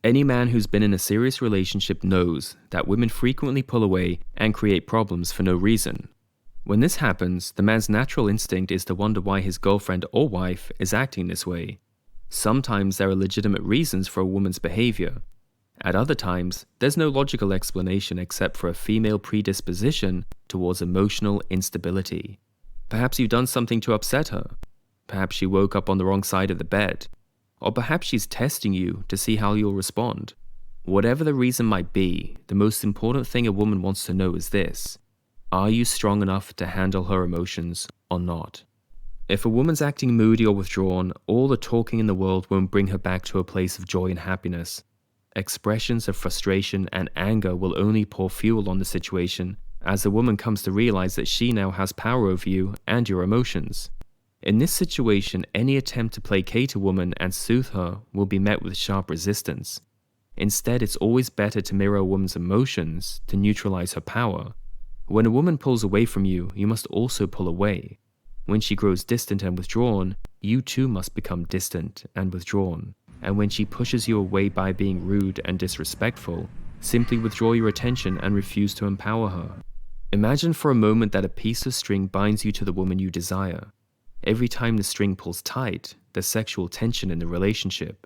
Any man who's been in a serious relationship knows that women frequently pull away and create problems for no reason. When this happens, the man's natural instinct is to wonder why his girlfriend or wife is acting this way. Sometimes there are legitimate reasons for a woman's behavior. At other times, there's no logical explanation except for a female predisposition towards emotional instability. Perhaps you've done something to upset her. Perhaps she woke up on the wrong side of the bed. Or perhaps she's testing you to see how you'll respond. Whatever the reason might be, the most important thing a woman wants to know is this: are you strong enough to handle her emotions or not? If a woman's acting moody or withdrawn, all the talking in the world won't bring her back to a place of joy and happiness. Expressions of frustration and anger will only pour fuel on the situation as the woman comes to realize that she now has power over you and your emotions. In this situation, any attempt to placate a woman and soothe her will be met with sharp resistance. Instead, it's always better to mirror a woman's emotions to neutralize her power. When a woman pulls away from you, you must also pull away. When she grows distant and withdrawn, you too must become distant and withdrawn. And when she pushes you away by being rude and disrespectful, simply withdraw your attention and refuse to empower her. Imagine for a moment that a piece of string binds you to the woman you desire. Every time the string pulls tight, there's sexual tension in the relationship.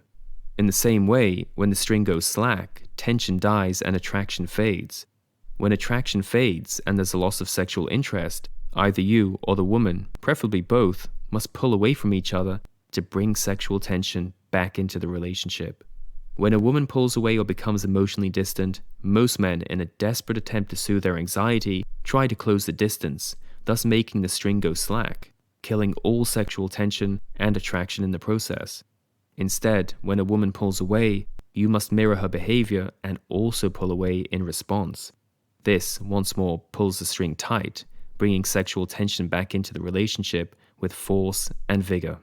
In the same way, when the string goes slack, tension dies and attraction fades. When attraction fades and there's a loss of sexual interest, either you or the woman, preferably both, must pull away from each other to bring sexual tension back into the relationship. When a woman pulls away or becomes emotionally distant, most men, in a desperate attempt to soothe their anxiety, try to close the distance, thus making the string go slack, killing all sexual tension and attraction in the process. Instead, when a woman pulls away, you must mirror her behavior and also pull away in response. This, once more, pulls the string tight, bringing sexual tension back into the relationship with force and vigor.